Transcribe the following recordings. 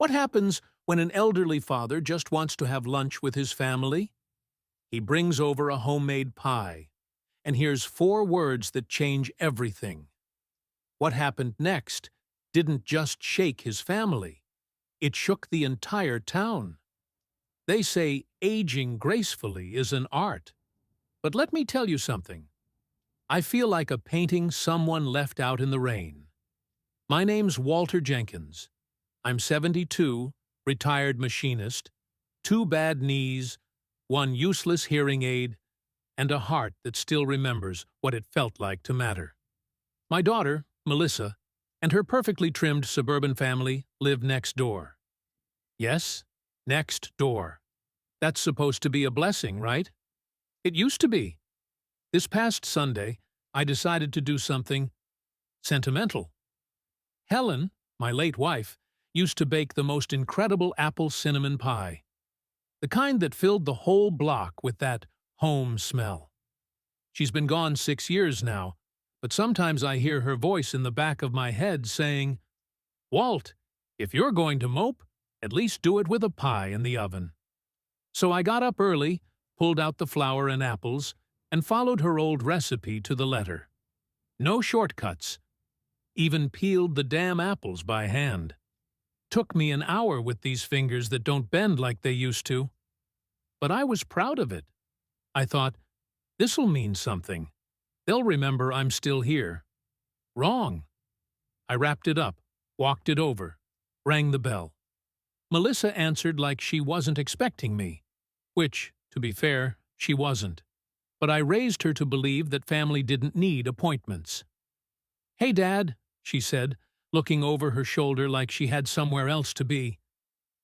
What happens when an elderly father just wants to have lunch with his family? He brings over a homemade pie, and hears 4 words that change everything. What happened next didn't just shake his family, it shook the entire town. They say aging gracefully is an art. But let me tell you something. I feel like a painting someone left out in the rain. My name's Walter Jenkins. I'm 72, retired machinist, 2 bad knees, 1 useless hearing aid, and a heart that still remembers what it felt like to matter. My daughter, Melissa, and her perfectly trimmed suburban family live next door. Yes, next door. That's supposed to be a blessing, right? It used to be. This past Sunday, I decided to do something sentimental. Helen, my late wife, used to bake the most incredible apple cinnamon pie, the kind that filled the whole block with that home smell. She's been gone 6 years now, but sometimes I hear her voice in the back of my head saying, "Walt, if you're going to mope, at least do it with a pie in the oven." So I got up early, pulled out the flour and apples, and followed her old recipe to the letter. No shortcuts. Even peeled the damn apples by hand. Took me an hour with these fingers that don't bend like they used to. But I was proud of it. I thought, this'll mean something. They'll remember I'm still here. Wrong. I wrapped it up, walked it over, rang the bell. Melissa answered like she wasn't expecting me, which, to be fair, she wasn't. But I raised her to believe that family didn't need appointments. "Hey, Dad," she said, looking over her shoulder like she had somewhere else to be.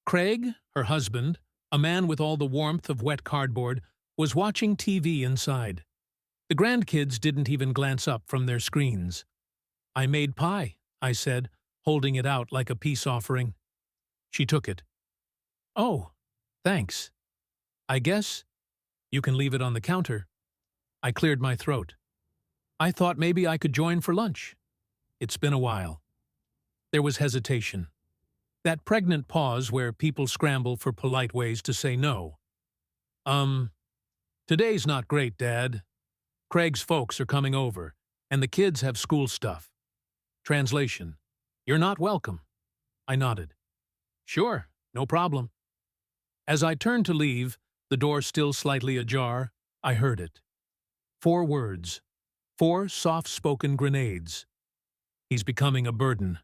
Craig, her husband, a man with all the warmth of wet cardboard, was watching TV inside. The grandkids didn't even glance up from their screens. "I made pie," I said, holding it out like a peace offering. She took it. "Oh, thanks. I guess you can leave it on the counter." I cleared my throat. I thought maybe I could join for lunch. It's been a while. There was hesitation. That pregnant pause where people scramble for polite ways to say no. Today's not great, Dad. Craig's folks are coming over, and the kids have school stuff." Translation: "You're not welcome." I nodded. "Sure, no problem." As I turned to leave, the door still slightly ajar, I heard it. 4 words. 4 soft-spoken grenades. He's becoming a burden.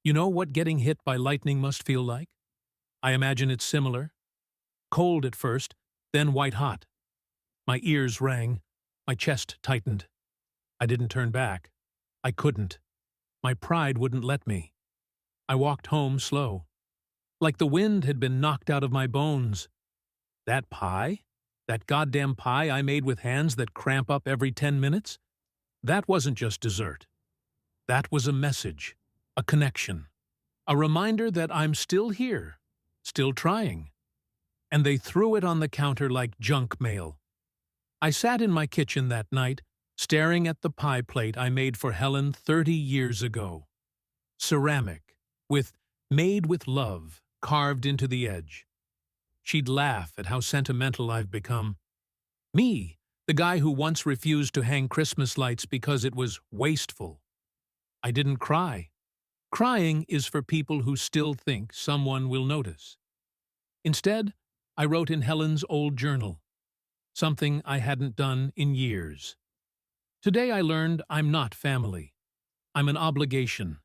You know what getting hit by lightning must feel like? I imagine it's similar. Cold at first, then white-hot. My ears rang. My chest tightened. I didn't turn back. I couldn't. My pride wouldn't let me. I walked home slow. Like the wind had been knocked out of my bones. That pie? That goddamn pie I made with hands that cramp up every 10 minutes? That wasn't just dessert. That was a message, a connection, a reminder that I'm still here, still trying. And they threw it on the counter like junk mail. I sat in my kitchen that night, staring at the pie plate I made for Helen 30 years ago. Ceramic, with "Made with Love" carved into the edge. She'd laugh at how sentimental I've become. Me, the guy who once refused to hang Christmas lights because it was wasteful. I didn't cry. Crying is for people who still think someone will notice. Instead, I wrote in Helen's old journal, something I hadn't done in years. Today I learned I'm not family. I'm an obligation.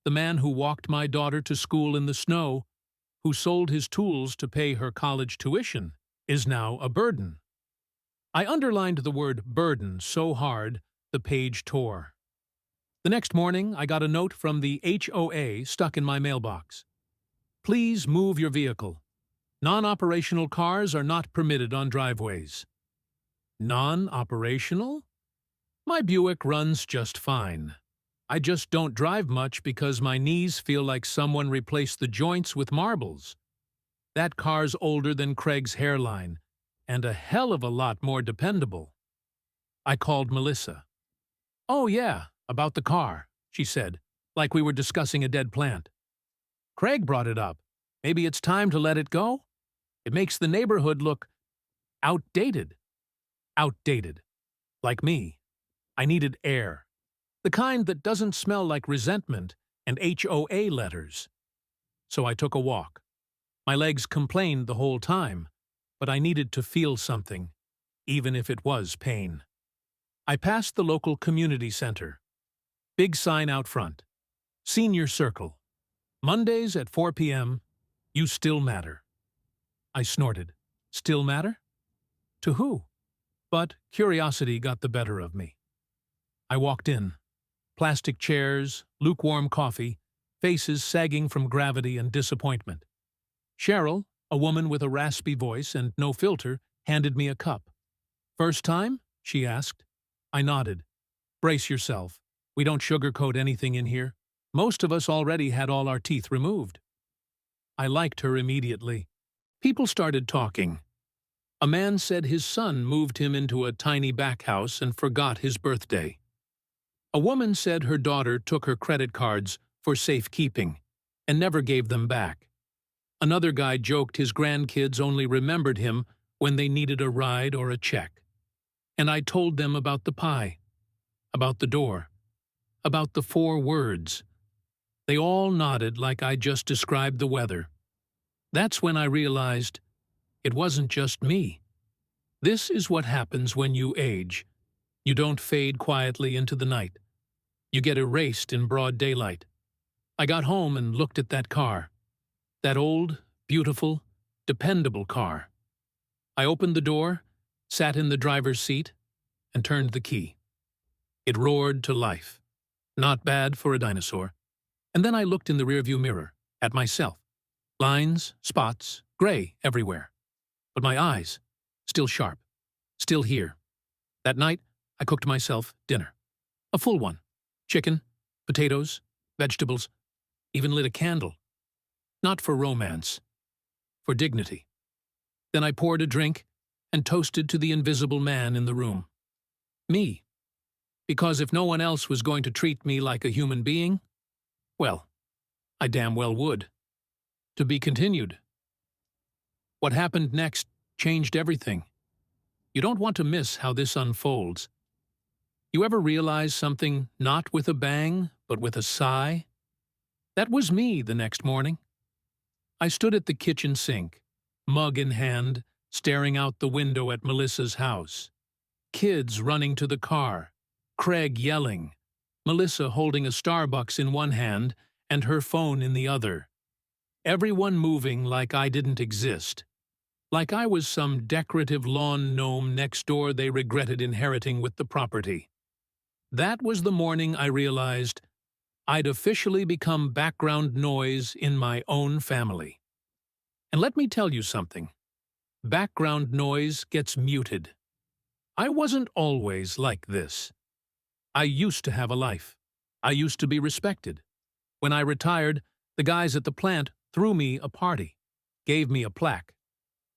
The man who walked my daughter to school in the snow, who sold his tools to pay her college tuition, is now a burden. I underlined the word burden so hard the page tore. The next morning, I got a note from the HOA stuck in my mailbox. "Please move your vehicle. Non-operational cars are not permitted on driveways." Non-operational? My Buick runs just fine. I just don't drive much because my knees feel like someone replaced the joints with marbles. That car's older than Craig's hairline, and a hell of a lot more dependable. I called Melissa. "Oh yeah, about the car," she said, like we were discussing a dead plant. Craig brought it up. Maybe it's time to let it go? It makes the neighborhood look outdated. Outdated. Like me. I needed air. The kind that doesn't smell like resentment and HOA letters. So I took a walk. My legs complained the whole time, but I needed to feel something, even if it was pain. I passed the local community center. Big sign out front. Senior Circle. Mondays at 4 p.m. You still matter. I snorted. Still matter? To who? But curiosity got the better of me. I walked in. Plastic chairs, lukewarm coffee, faces sagging from gravity and disappointment. Cheryl, a woman with a raspy voice and no filter, handed me a cup. First time? She asked. I nodded. Brace yourself. We don't sugarcoat anything in here. Most of us already had all our teeth removed. I liked her immediately. People started talking. A man said his son moved him into a tiny back house and forgot his birthday. A woman said her daughter took her credit cards for safekeeping and never gave them back. Another guy joked his grandkids only remembered him when they needed a ride or a check. And I told them about the pie, about the door, about the 4 words. They all nodded like I just described the weather. That's when I realized it wasn't just me. This is what happens when you age. You don't fade quietly into the night. You get erased in broad daylight. I got home and looked at that car. That old, beautiful, dependable car. I opened the door, sat in the driver's seat, and turned the key. It roared to life. Not bad for a dinosaur. And then I looked in the rearview mirror, at myself. Lines, spots, gray everywhere. But my eyes, still sharp, still here. That night, I cooked myself dinner. A full one. Chicken, potatoes, vegetables, even lit a candle. Not for romance, for dignity. Then I poured a drink and toasted to the invisible man in the room. Me. Because if no one else was going to treat me like a human being, well, I damn well would. To be continued. What happened next changed everything. You don't want to miss how this unfolds. You ever realize something not with a bang, but with a sigh? That was me the next morning. I stood at the kitchen sink, mug in hand, staring out the window at Melissa's house. Kids running to the car, Craig yelling, Melissa holding a Starbucks in one hand and her phone in the other. Everyone moving like I didn't exist. Like I was some decorative lawn gnome next door they regretted inheriting with the property. That was the morning I realized I'd officially become background noise in my own family. And let me tell you something. Background noise gets muted. I wasn't always like this. I used to have a life. I used to be respected. When I retired, the guys at the plant threw me a party, gave me a plaque.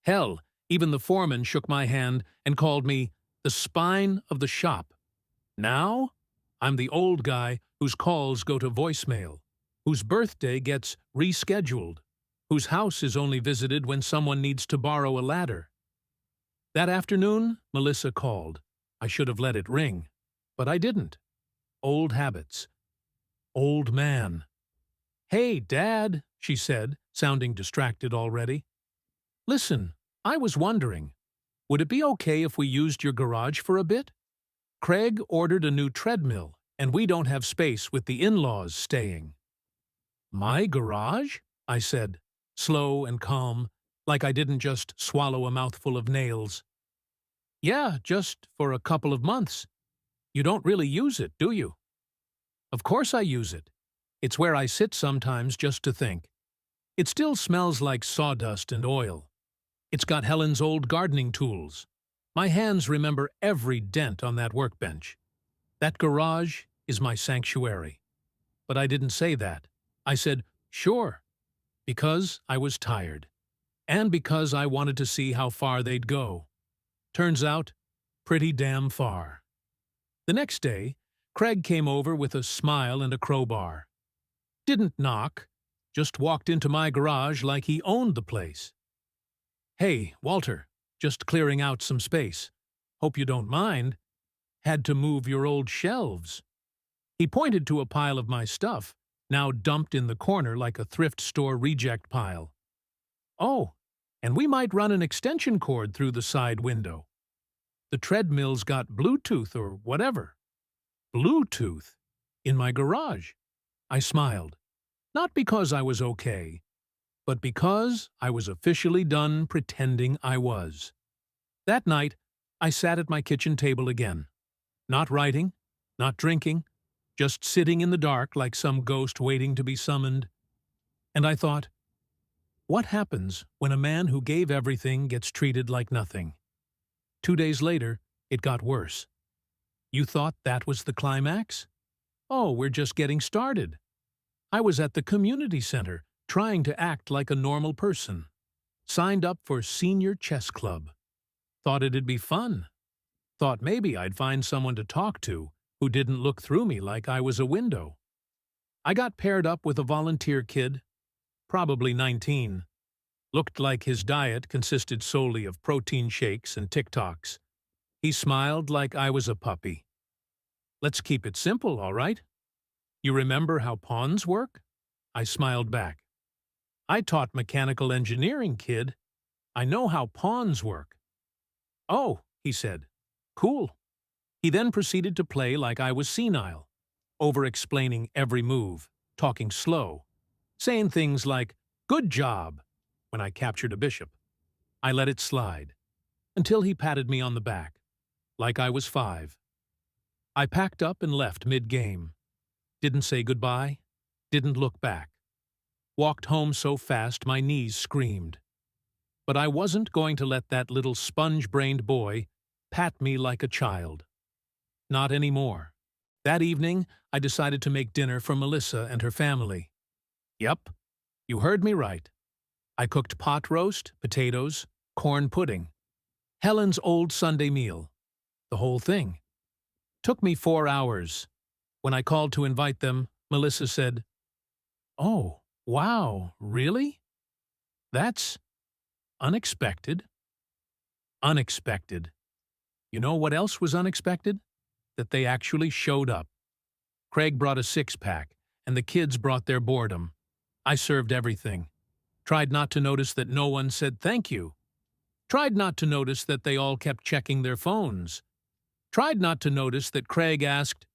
Hell, even the foreman shook my hand and called me the spine of the shop. Now, I'm the old guy whose calls go to voicemail, whose birthday gets rescheduled, whose house is only visited when someone needs to borrow a ladder. That afternoon, Melissa called. I should have let it ring, but I didn't. Old habits. Old man. "Hey, Dad," she said, sounding distracted already. "Listen, I was wondering, would it be okay if we used your garage for a bit? Craig ordered a new treadmill, and we don't have space with the in-laws staying." "My garage?" I said, slow and calm, like I didn't just swallow a mouthful of nails. "Yeah, just for a couple of months. You don't really use it, do you?" "Of course I use it. It's where I sit sometimes just to think. It still smells like sawdust and oil. It's got Helen's old gardening tools. My hands remember every dent on that workbench. That garage is my sanctuary." But I didn't say that. I said, "Sure," because I was tired, and because I wanted to see how far they'd go. Turns out, pretty damn far. The next day, Craig came over with a smile and a crowbar. Didn't knock, Just walked into my garage like he owned the place. "Hey, Walter, just clearing out some space. Hope you don't mind. Had to move your old shelves." He pointed to a pile of my stuff, now dumped in the corner like a thrift store reject pile. "Oh, and we might run an extension cord through the side window. The treadmill's got Bluetooth or whatever." Bluetooth? In my garage? I smiled. Not because I was okay, but because I was officially done pretending I was. That night, I sat at my kitchen table again. Not writing, not drinking, just sitting in the dark like some ghost waiting to be summoned. And I thought, what happens when a man who gave everything gets treated like nothing? 2 days later, it got worse. You thought that was the climax? Oh, we're just getting started. I was at the community center, trying to act like a normal person. Signed up for senior chess club. Thought it'd be fun. Thought maybe I'd find someone to talk to who didn't look through me like I was a window. I got paired up with a volunteer kid, probably 19. Looked like his diet consisted solely of protein shakes and TikToks. He smiled like I was a puppy. "Let's keep it simple, all right? You remember how pawns work?" I smiled back. "I taught mechanical engineering, kid. I know how pawns work." "Oh," he said. "Cool." He then proceeded to play like I was senile, over-explaining every move, talking slow, saying things like, "Good job," when I captured a bishop. I let it slide, until he patted me on the back, like I was 5. I packed up and left mid-game. Didn't say goodbye, didn't look back. Walked home so fast my knees screamed. But I wasn't going to let that little sponge-brained boy pat me like a child. Not anymore. That evening, I decided to make dinner for Melissa and her family. Yep, you heard me right. I cooked pot roast, potatoes, corn pudding. Helen's old Sunday meal. The whole thing. Took me 4 hours. When I called to invite them, Melissa said, "Oh, wow, really? That's unexpected." Unexpected. You know what else was unexpected? That they actually showed up. Craig brought a 6-pack, and the kids brought their boredom. I served everything. Tried not to notice that no one said thank you. Tried not to notice that they all kept checking their phones. Tried not to notice that Craig asked,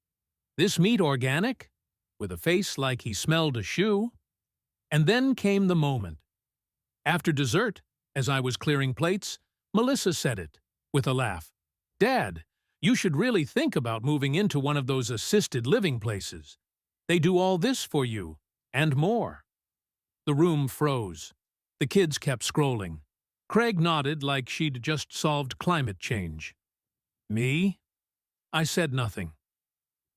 "This meat organic?" with a face like he smelled a shoe. And then came the moment. After dessert, as I was clearing plates, Melissa said it, with a laugh. "Dad, you should really think about moving into one of those assisted living places. They do all this for you, and more." The room froze. The kids kept scrolling. Craig nodded like she'd just solved climate change. Me? I said nothing.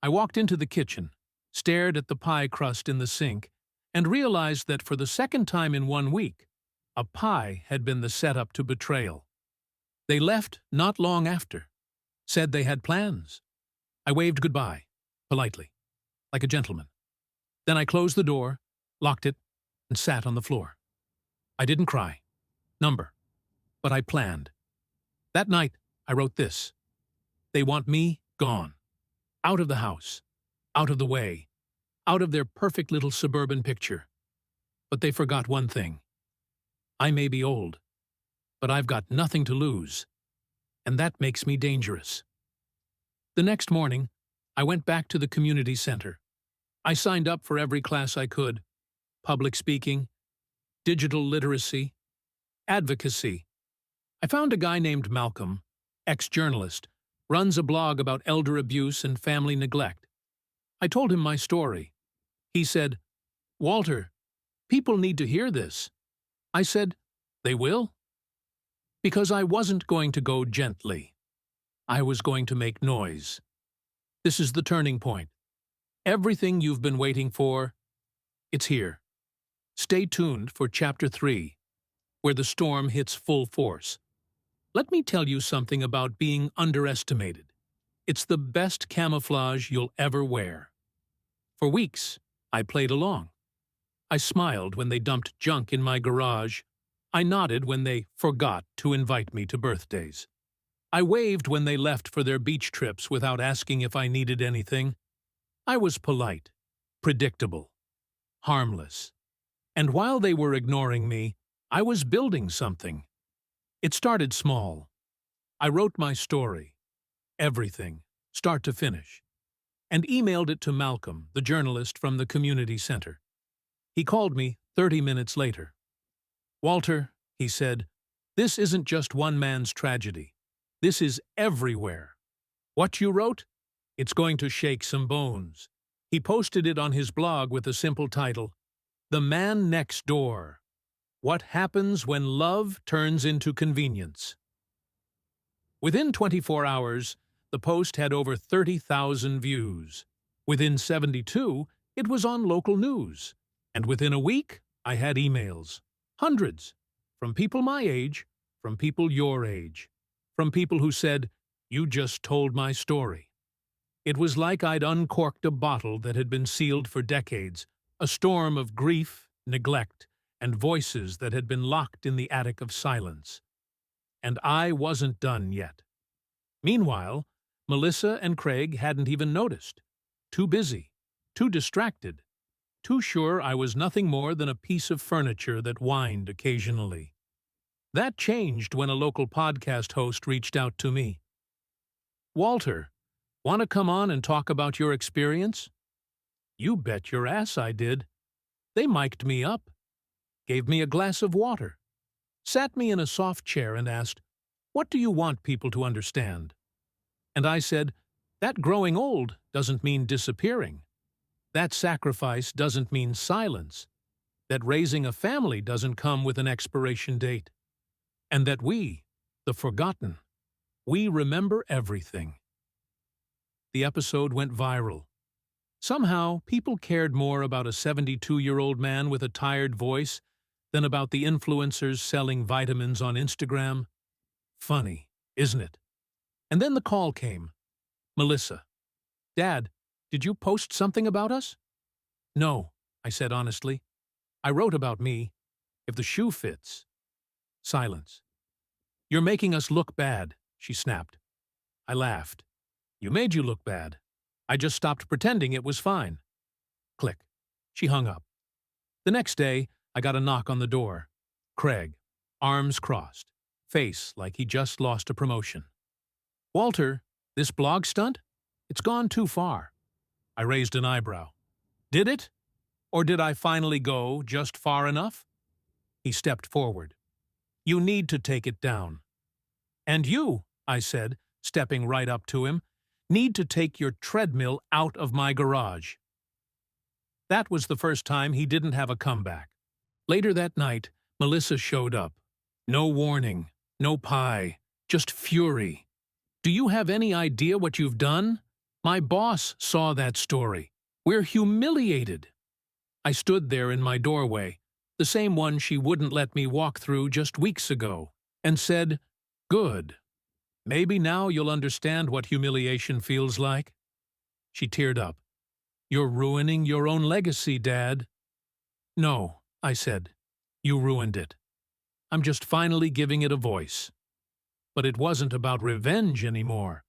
I walked into the kitchen, stared at the pie crust in the sink, and realized that for the second time in 1 week, a pie had been the setup to betrayal. They left not long after. Said they had plans. I waved goodbye, politely, like a gentleman. Then I closed the door, locked it, and sat on the floor. I didn't cry. But I planned. That night, I wrote this. They want me gone. Out of the house. Out of the way. Out of their perfect little suburban picture. But they forgot one thing. I may be old, but I've got nothing to lose. And that makes me dangerous. The next morning, I went back to the community center. I signed up for every class I could. Public speaking, digital literacy, advocacy. I found a guy named Malcolm, ex-journalist, runs a blog about elder abuse and family neglect. I told him my story. He said, "Walter, people need to hear this." I said, "They will?" Because I wasn't going to go gently. I was going to make noise. This is the turning point. Everything you've been waiting for, it's here. Stay tuned for Chapter 3, where the storm hits full force. Let me tell you something about being underestimated. It's the best camouflage you'll ever wear. For weeks, I played along. I smiled when they dumped junk in my garage. I nodded when they forgot to invite me to birthdays. I waved when they left for their beach trips without asking if I needed anything. I was polite, predictable, harmless. And while they were ignoring me, I was building something. It started small. I wrote my story, everything, start to finish, and emailed it to Malcolm, the journalist from the community center. He called me 30 minutes later. "Walter," he said, "this isn't just one man's tragedy. This is everywhere. What you wrote? It's going to shake some bones." He posted it on his blog with a simple title, "The Man Next Door: What Happens When Love Turns into Convenience." Within 24 hours, the post had over 30,000 views. Within 72, it was on local news. And within a week, I had emails. Hundreds. From people my age, from people your age, from people who said, "You just told my story." It was like I'd uncorked a bottle that had been sealed for decades, a storm of grief, neglect, and voices that had been locked in the attic of silence. And I wasn't done yet. Meanwhile, Melissa and Craig hadn't even noticed. Too busy, too distracted, too sure I was nothing more than a piece of furniture that whined occasionally. That changed when a local podcast host reached out to me. "Walter, want to come on and talk about your experience?" You bet your ass I did. They mic'd me up, gave me a glass of water, sat me in a soft chair and asked, "What do you want people to understand?" And I said, "That growing old doesn't mean disappearing. That sacrifice doesn't mean silence. That raising a family doesn't come with an expiration date. And that we, the forgotten, we remember everything." The episode went viral. Somehow, people cared more about a 72-year-old man with a tired voice than about the influencers selling vitamins on Instagram. Funny, isn't it? And then the call came. "Melissa, Dad, did you post something about us?" "No," I said honestly. "I wrote about me. If the shoe fits." Silence. "You're making us look bad," she snapped. I laughed. "You made you look bad. I just stopped pretending it was fine." Click. She hung up. The next day, I got a knock on the door. Craig, arms crossed, face like he just lost a promotion. "Walter, this blog stunt? It's gone too far." I raised an eyebrow. "Did it? Or did I finally go just far enough?" He stepped forward. "You need to take it down." "And you," I said, stepping right up to him, "need to take your treadmill out of my garage." That was the first time he didn't have a comeback. Later that night, Melissa showed up. No warning, no pie, just fury. "Do you have any idea what you've done? My boss saw that story. We're humiliated." I stood there in my doorway, the same one she wouldn't let me walk through just weeks ago, and said, "Good. Maybe now you'll understand what humiliation feels like." She teared up. "You're ruining your own legacy, Dad." "No," I said. "You ruined it. I'm just finally giving it a voice." But it wasn't about revenge anymore.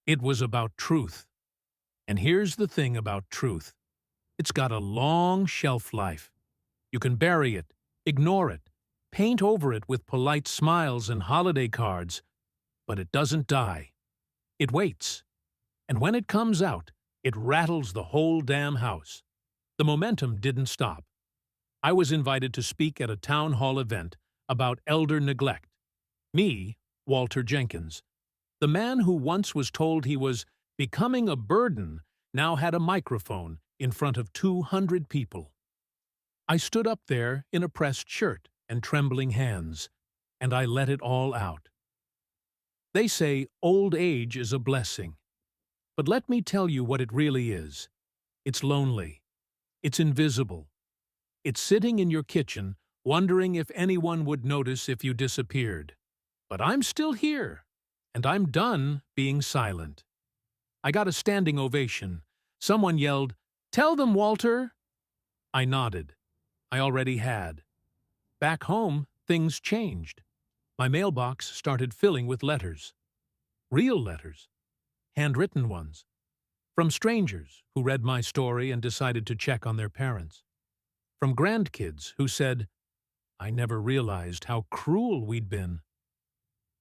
It was about truth. And here's the thing about truth. It's got a long shelf life. You can bury it, ignore it, paint over it with polite smiles and holiday cards, but it doesn't die. It waits. And when it comes out, it rattles the whole damn house. The momentum didn't stop. I was invited to speak at a town hall event about elder neglect. Me, Walter Jenkins, the man who once was told he was becoming a burden, now had a microphone in front of 200 people. I stood up there in a pressed shirt and trembling hands, and I let it all out. They say old age is a blessing. But let me tell you what it really is. It's lonely. It's invisible. It's sitting in your kitchen, wondering if anyone would notice if you disappeared. But I'm still here, and I'm done being silent. I got a standing ovation. Someone yelled, "Tell them, Walter!" I nodded. I already had. Back home, things changed. My mailbox started filling with letters. Real letters. Handwritten ones. From strangers who read my story and decided to check on their parents. From grandkids who said, "I never realized how cruel we'd been."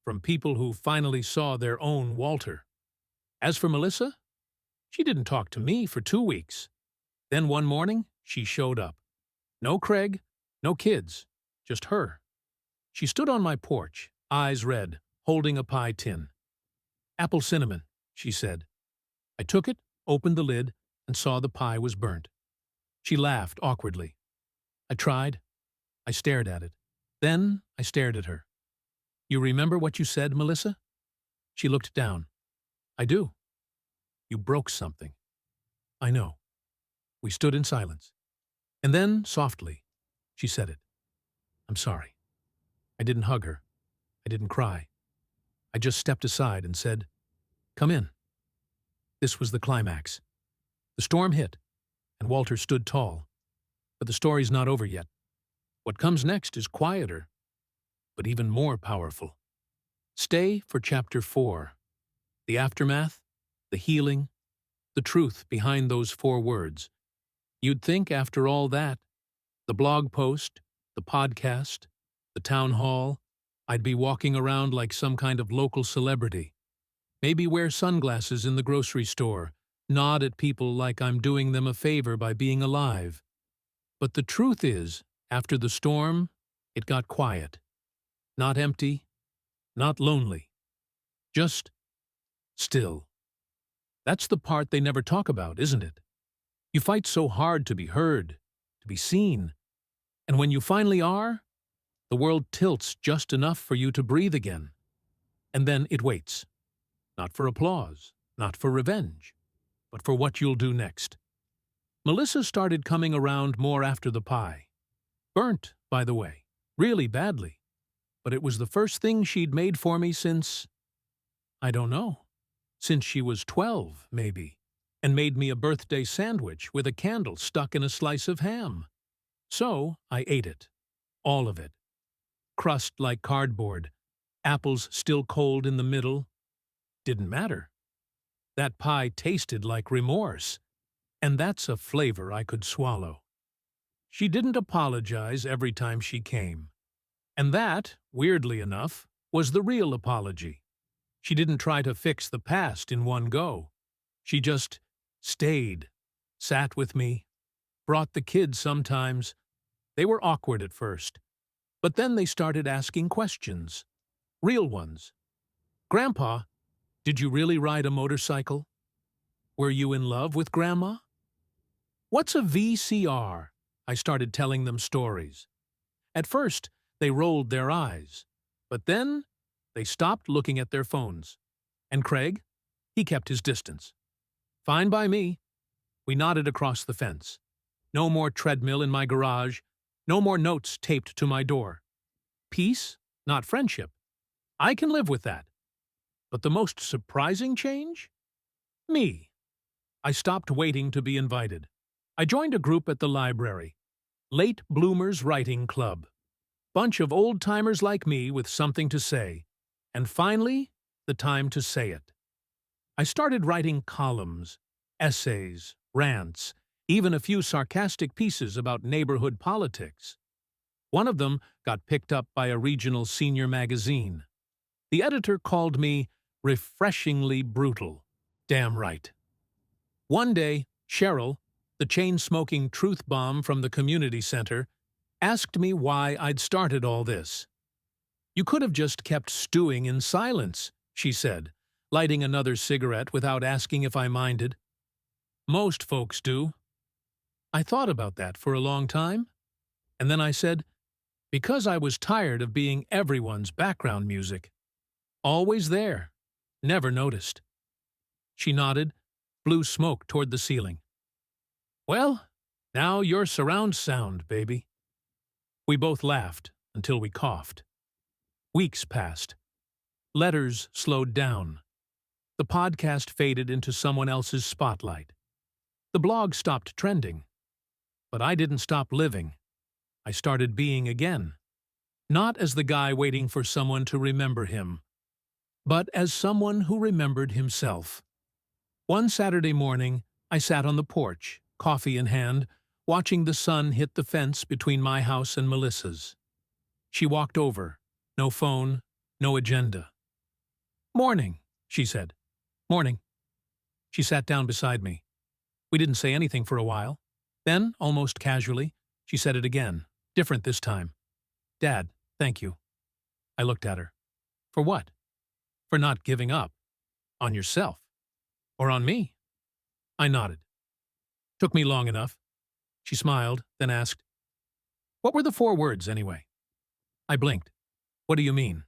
From people who finally saw their own Walter. As for Melissa, she didn't talk to me for 2 weeks. Then one morning, she showed up. No Craig, no kids, just her. She stood on my porch, eyes red, holding a pie tin. "Apple cinnamon," she said. I took it, opened the lid, and saw the pie was burnt. She laughed awkwardly. I tried. I stared at it. Then I stared at her. "You remember what you said, Melissa?" She looked down. "I do." "You broke something." "I know." We stood in silence. And then, softly, she said it. "I'm sorry." I didn't hug her. I didn't cry. I just stepped aside and said, "Come in." This was the climax. The storm hit, and Walter stood tall. But the story's not over yet. What comes next is quieter, but even more powerful. Stay for Chapter 4. The aftermath, the healing, the truth behind those 4 words. You'd think after all that, the blog post, the podcast, the town hall, I'd be walking around like some kind of local celebrity. Maybe wear sunglasses in the grocery store, nod at people like I'm doing them a favor by being alive. But the truth is, after the storm, it got quiet. Not empty, not lonely. Just still. That's the part they never talk about, isn't it? You fight so hard to be heard, to be seen. And when you finally are, the world tilts just enough for you to breathe again. And then it waits. Not for applause, not for revenge, but for what you'll do next. Melissa started coming around more after the pie. Burnt, by the way, really badly. But it was the first thing she'd made for me since, I don't know, since she was 12, maybe, and made me a birthday sandwich with a candle stuck in a slice of ham. So I ate it, all of it. Crust like cardboard, apples still cold in the middle. Didn't matter. That pie tasted like remorse, and that's a flavor I could swallow. She didn't apologize every time she came. And that, weirdly enough, was the real apology. She didn't try to fix the past in one go. She just stayed, sat with me, brought the kids sometimes. They were awkward at first, but then they started asking questions. Real ones. "Grandpa, did you really ride a motorcycle? Were you in love with Grandma? What's a VCR?" I started telling them stories. At first, they rolled their eyes, but then they stopped looking at their phones. And Craig? He kept his distance. Fine by me. We nodded across the fence. No more treadmill in my garage. No more notes taped to my door. Peace, not friendship. I can live with that. But the most surprising change? Me. I stopped waiting to be invited. I joined a group at the library. Late Bloomers Writing Club. Bunch of old-timers like me with something to say. And finally, the time to say it. I started writing columns, essays, rants, even a few sarcastic pieces about neighborhood politics. One of them got picked up by a regional senior magazine. The editor called me refreshingly brutal. Damn right. One day, Cheryl, the chain-smoking truth bomb from the community center, asked me why I'd started all this. "You could have just kept stewing in silence," she said, lighting another cigarette without asking if I minded. "Most folks do." I thought about that for a long time, and then I said, "Because I was tired of being everyone's background music. Always there, never noticed." She nodded, blew smoke toward the ceiling. "Well, now you're surround sound, baby." We both laughed until we coughed. Weeks passed. Letters slowed down. The podcast faded into someone else's spotlight. The blog stopped trending. But I didn't stop living. I started being again, not as the guy waiting for someone to remember him, but as someone who remembered himself. One Saturday morning, I sat on the porch, coffee in hand, watching the sun hit the fence between my house and Melissa's. She walked over. No phone, no agenda. "Morning," she said. "Morning." She sat down beside me. We didn't say anything for a while. Then, almost casually, she said it again, different this time. "Dad, thank you." I looked at her. "For what?" "For not giving up. On yourself. Or on me." I nodded. "Took me long enough." She smiled, then asked, "What were the 4 words, anyway?" I blinked. "What do you mean?"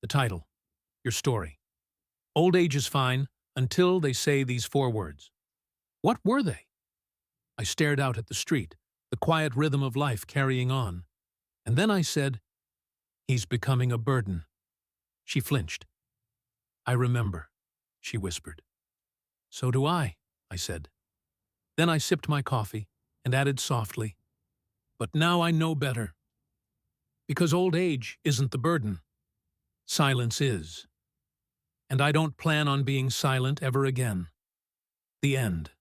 "The title. Your story. Old age is fine until they say these 4 words." "What were they?" I stared out at the street, the quiet rhythm of life carrying on. And then I said, "He's becoming a burden." She flinched. "I remember," she whispered. "So do I said. Then I sipped my coffee and added softly, "But now I know better. Because old age isn't the burden. Silence is. And I don't plan on being silent ever again." The end.